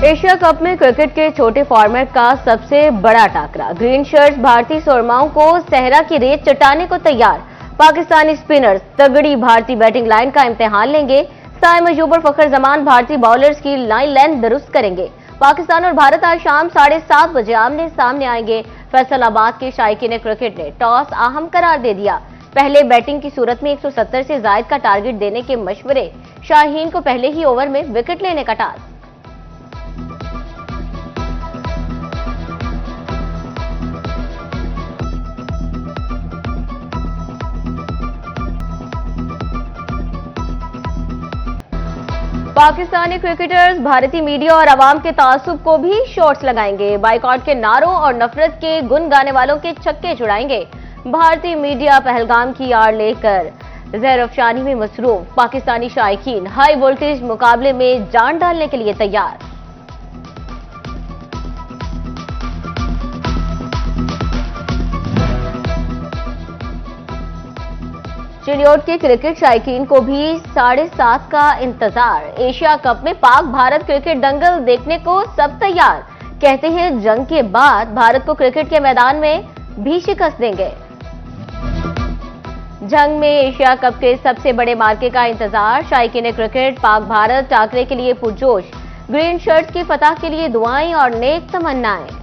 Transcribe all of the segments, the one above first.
Asia cup में cricket के छोटे फॉर्मेट का सबसे बड़ा टाकरा। ग्रीन शर्ट्स भारतीय सुरमाओं को सहरा की रेत चटाने को तैयार। पाकिस्तानी स्पिनर्स तगड़ी भारतीय बैटिंग लाइन का इम्तिहान लेंगे। साइम अयूब और फखर जमान भारतीय बॉलर्स की लाइन लेंथ दुरुस्त करेंगे। पाकिस्तान और भारत आज शाम 7:30 बजे आमने सामने आएंगे। फैसलाबाद के शायकीन क्रिकेट ने टॉस अहम करार दे दिया। पहले बैटिंग की सूरत में 170 से जायद का टारगेट देने के मशवरे। शाहीन को पहले ही ओवर में विकेट लेने का टास्क। पाकिस्तानी क्रिकेटर्स भारतीय मीडिया और आवाम के तासुब को भी शॉट्स लगाएंगे। बाइकॉट के नारों और नफरत के गुन गाने वालों के छक्के छुड़ाएंगे। भारतीय मीडिया पहलगाम की आड़ लेकर ज़हर-अफ़शानी में मसरूफ। पाकिस्तानी शायकीन हाई वोल्टेज मुकाबले में जान डालने के लिए तैयार। चिलियोट के क्रिकेट शायकीन को भी 7:30 का इंतजार। एशिया कप में पाक भारत क्रिकेट दंगल देखने को सब तैयार। कहते हैं जंग के बाद भारत को क्रिकेट के मैदान में भी शिकस्त देंगे। जंग में एशिया कप के सबसे बड़े मार्के का इंतजार। शायकीन क्रिकेट पाक भारत टाकरे के लिए पुरजोश। ग्रीन शर्ट्स की फतह के लिए दुआएं और नेक तमन्नाएं।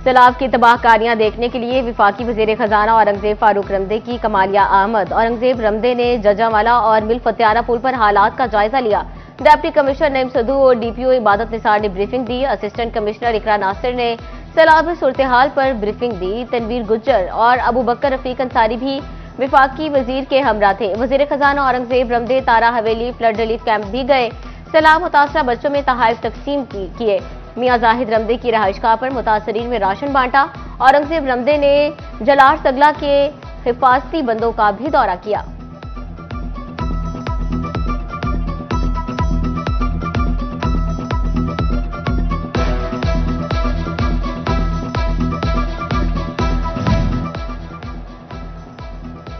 सैलाब की तबाहकारियां देखने के लिए विफाकी वजीर खजाना औरंगजेब फारूक रमदे की कमालिया आमद। औरंगजेब रमदे ने जजावाला और मिल फतियाना पुल पर हालात का जायजा लिया। डिप्टी कमिश्नर नईम सदू और डीपीओ इबादत निसार ने ब्रीफिंग दी। असिस्टेंट कमिश्नर इकरा नासिर ने सैलाब सूरत हाल पर ब्रीफिंग दी। तनवीर गुज्जर और अबू बकर रफीक अंसारी भी विफाकी वजीर के हमरा थे। वजीर खजाना औरंगजेब रमदे तारा हवेली फ्लड रिलीफ कैंप भी गए। सैलाब मुतासरा बच्चों में तहाइफ तकसीम किए। मियां जाहिद रमदे की रहायशगाह पर मुतासरीन में राशन बांटा। औरंगजेब रमदे ने जलार सगला के हिफाजती बंदों का भी दौरा किया।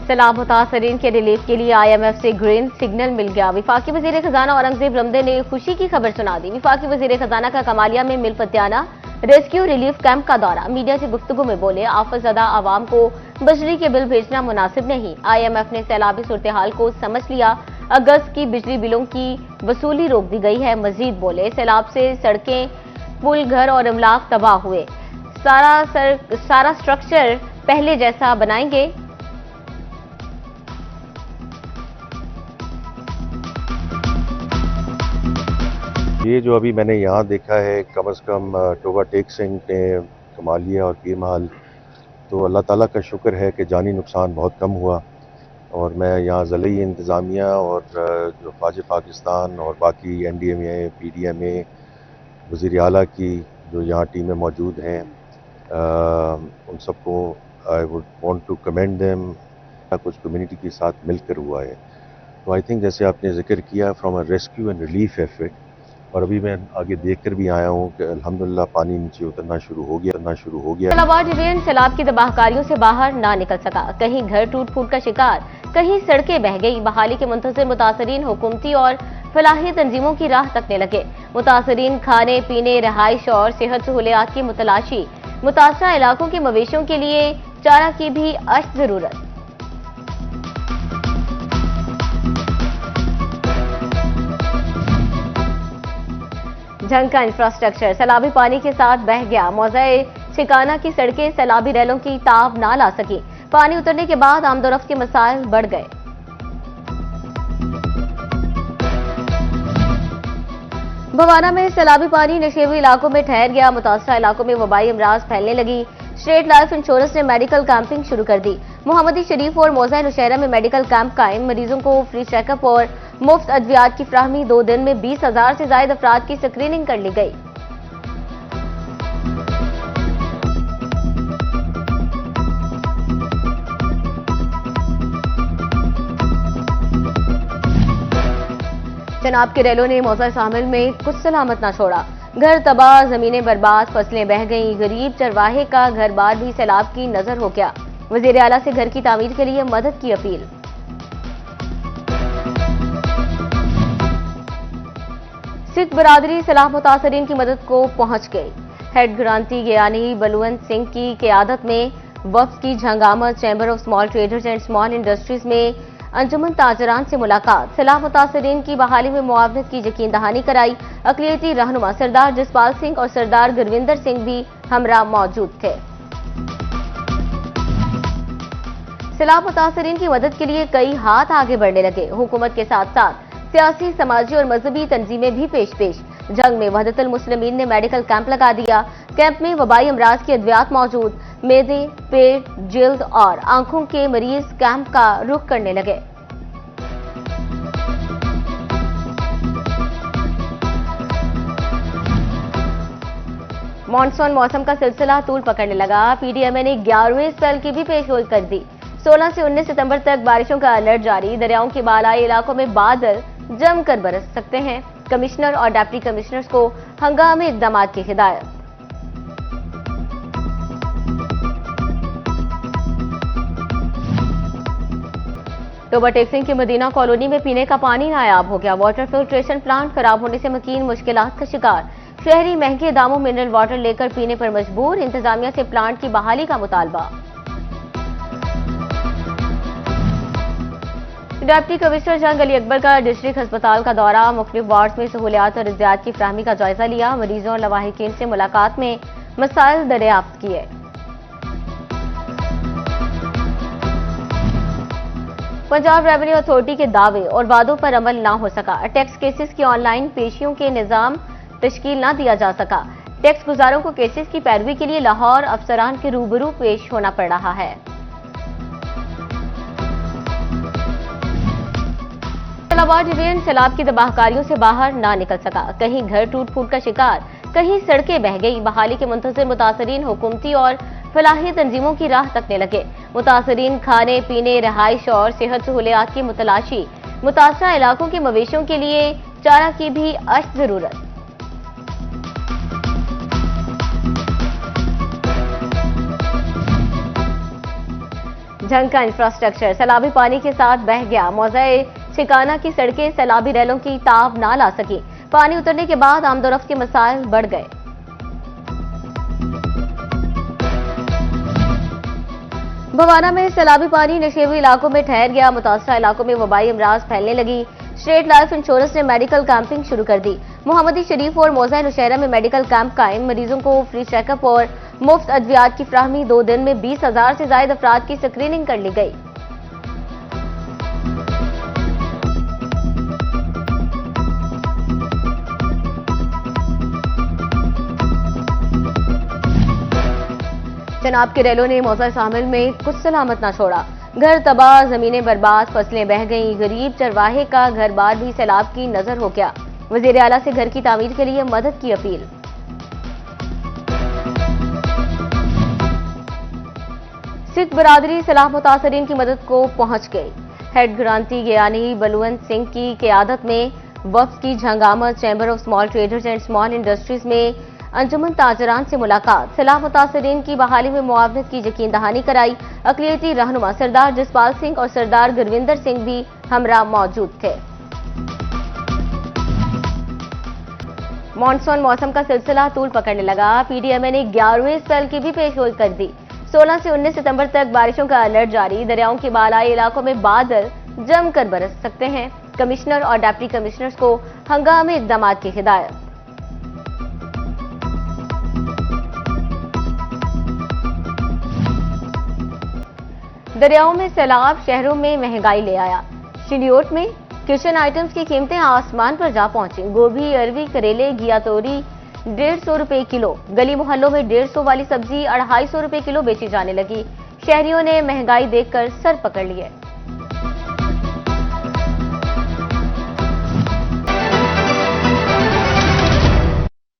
सैलाब मुतासरीन के रिलीफ के लिए IMF से ग्रीन सिग्नल मिल गया। विफाकी वजीर खजाना औरंगजेब रमदे ने खुशी की खबर सुना दी। विफाकी वजीर खजाना का कमालिया में मिल फतियाना रेस्क्यू रिलीफ कैंप का दौरा। मीडिया से गुफ्तगू में बोले, आफतज़दा आवाम को बिजली के बिल भेजना मुनासिब नहीं। IMF ने सैलाबी सूरत हाल को समझ लिया। अगस्त की बिजली बिलों की वसूली रोक दी गई है। मजीद बोले, सैलाब से सड़कें, पुल, घर और इमलाक तबाह हुए। सारा स्ट्रक्चर पहले जैसा बनाएंगे। ये जो अभी मैंने यहाँ देखा है, कम से कम टोबा टेक सिंह ने कमालिया और पीर महल, तो अल्लाह ताला का शुक्र है कि जानी नुकसान बहुत कम हुआ। और मैं यहाँ ज़िली इंतज़ामिया और जो फ़ौज पाकिस्तान और बाकी NDMA, PDMA, वज़ीर आला की जो यहाँ टीमें मौजूद हैं, उन सबको I would want to commend them. कुछ कम्युनिटी के साथ मिलकर हुआ है। तो आई थिंक जैसे आपने जिक्र किया, from a rescue and relief effort, और अभी मैं आगे देखकर भी आया हूँ कि अल्हम्दुलिल्लाह पानी नीचे उतरना शुरू हो गया। सैलाबाद डिवीजन सैलाब की तबाहकारियों से बाहर ना निकल सका। कहीं घर टूट फूट का शिकार, कहीं सड़कें बह गई। बहाली के मुंतज़िर मुतासरीन हुकूमती और फलाही तंजीमों की राह तकने लगे। मुतासरीन खाने पीने, रहाइश और सेहत सहूलियात की मुतलाशी। मुतासरा इलाकों के मवेशियों के लिए चारा की भी अश्त जरूरत। जंग का इंफ्रास्ट्रक्चर सैलाबी पानी के साथ बह गया। मौज़े ठिकाना की सड़कें सैलाबी रैलों की ताब ना ला सकी। पानी उतरने के बाद आमदोरफ्त के मसाइल बढ़ गए। भवाना में सैलाबी पानी नशेबी इलाकों में ठहर गया। मुतासरा इलाकों में वबाई अमराज फैलने लगी। स्टेट लाइफ इंश्योरेंस ने मेडिकल कैंपिंग शुरू कर दी। मोहम्मदी शरीफ और मौज़ा नौशहरा में मेडिकल कैंप कायम। मरीजों को फ्री चेकअप और मुफ्त अद्वियात की फ्राहमी। 2 दिन में 20,000 से ज्यादा अफराद की स्क्रीनिंग कर ली गई। जनाब के रैलों ने मौज़ा शामिल में कुछ सलामत ना छोड़ा। घर तबाह, जमीनें बर्बाद, फसलें बह गईं। गरीब चरवाहे का घर बार भी सैलाब की नजर हो गया। वज़ीर आला से घर की तामीर के लिए मदद की अपील। सिख बरादरी सैलाब मुतासरीन की मदद को पहुंच गई। हेड ग्रांती ज्ञानी बलवंत सिंह की क़यादत में वफ्द की झंगामत chamber of small traders and small industries में अंजुमन ताजरान से मुलाकात, सैलाब मुतासरीन की बहाली में मुआवनत की यकीन दहानी कराई। अक़लियती रहनुमा सरदार जसपाल सिंह और सरदार गुरविंदर सिंह भी हमरा मौजूद थे। सैलाब मुतासरीन की मदद के लिए कई हाथ आगे बढ़ने लगे। हुकूमत के साथ साथ सियासी, समाजी और मजहबी तंजीमें भी पेश। जंग में वहदतुल मुस्लिमीन ने मेडिकल कैंप लगा दिया। कैंप में वबाई अमराज की अद्वियात मौजूद। मेदे, पेट, जिल्द और आंखों के मरीज कैंप का रुख करने लगे। मॉनसून मौसम का सिलसिला तूल पकड़ने लगा। पीडीएमए ने 11वें स्पेल की भी पेशगोई कर दी। 16 से 19 सितंबर तक बारिशों का अलर्ट जारी। दरियाओं के बालाई इलाकों में बादल जमकर बरस सकते हैं। कमिश्नर और डिप्टी कमिश्नर्स को हंगामी इक़दाम की हिदायत। टोबा टेक्सिंग की मदीना कॉलोनी में पीने का पानी नायाब हो गया। वाटर फिल्ट्रेशन प्लांट खराब होने से मकीन मुश्किलात का शिकार। शहरी महंगे दामों मिनरल वाटर लेकर पीने पर मजबूर। इंतजामिया से प्लांट की बहाली का मुतालबा। डिप्टी कमिश्नर जंग अली अकबर का डिस्ट्रिक्ट अस्पताल का दौरा, मुख्तलिफ वार्ड्स में सहूलियात और इज़्ज़ात की फ्राहमी का जायजा लिया। मरीजों और लवाहिकीन से मुलाकात में मसाइल दरियाफ्त किए। पंजाब रेवेन्यू अथॉरिटी के दावे और वादों पर अमल ना हो सका। टैक्स केसेस की ऑनलाइन पेशियों के निजाम तश्कील ना दिया जा सका। टैक्स गुजारों को केसेस की पैरवी के लिए लाहौर अफसरान के रूबरू पेश होना पड़ रहा है। इस्लामाबाद डिवीजन सैलाब की तबाहकारियों से बाहर ना निकल सका। कहीं घर टूट फूट का शिकार, कहीं सड़कें बह गई। बहाली के मुंतज़िर मुतासरीन हुकूमती और फलाही तंजीमों की राह तकने लगे। मुतासरीन खाने पीने, रहाइश और सेहत सहूलियात की मुतलाशी। मुतासरा इलाकों के मवेशियों के लिए चारा की भी अश्त जरूरत। जंग का इंफ्रास्ट्रक्चर सैलाबी पानी के साथ बह गया। मौज़े शिकाना की सड़कें सैलाबी रैलों की ताब ना ला सकी। पानी उतरने के बाद आमदोरफ्त के मसाइल बढ़ गए। भवाना में सैलाबी पानी नशेबी इलाकों में ठहर गया। मुतासरा इलाकों में वबाई अमराज फैलने लगी। स्टेट लाइफ इंश्योरेंस ने मेडिकल कैंपिंग शुरू कर दी। मोहम्मदी शरीफ और मौज़ा नौशहरा में मेडिकल कैंप कायम। मरीजों को फ्री चेकअप और मुफ्त अद्वियात की फ्राहमी। 2 दिन में 20,000 से ज्यादा अफराद की स्क्रीनिंग कर ली गई। जनाब के रैलों ने मौज़ा शामिल में कुछ सलामत ना छोड़ा। घर तबाह, जमीनें बर्बाद, फसलें बह गईं। गरीब चरवाहे का घर बार भी सैलाब की नजर हो गया। वजीर आला से घर की तामीर के लिए मदद की अपील। सिख बरादरी सैलाब मुतासरीन की मदद को पहुंच गई। हेड ग्रांती ज्ञानी बलवंत सिंह की क़यादत में वफ्द की झंगामत chamber of small traders and small industries में अंजुमन ताजरान से मुलाकात, सैलाब मुतासरीन की बहाली में मुआवनत की यकीन दहानी कराई। अक़लियती रहनुमा सरदार जसपाल सिंह और सरदार गुरविंदर सिंह भी हमरा मौजूद थे। मॉनसून मौसम का सिलसिला तूल पकड़ने लगा। पीडीएमए ने 11वें स्पेल की भी पेशगोई कर दी। 16 से 19 सितंबर तक बारिशों का अलर्ट जारी। दरियाओं के बालाई इलाकों में बादल जमकर बरस सकते हैं। कमिश्नर और डिप्टी कमिश्नर्स को हंगामी इक़दाम की हिदायत। दरियाओं में सैलाब शहरों में महंगाई ले आया। शिलियोट में किचन आइटम्स की कीमतें आसमान पर जा पहुंची। गोभी, अरवी, करेले, घिया तोरी 150 रुपए किलो। गली मोहल्लों में 150 वाली सब्जी 250 रुपए किलो बेची जाने लगी। शहरियों ने महंगाई देखकर सर पकड़ लिए।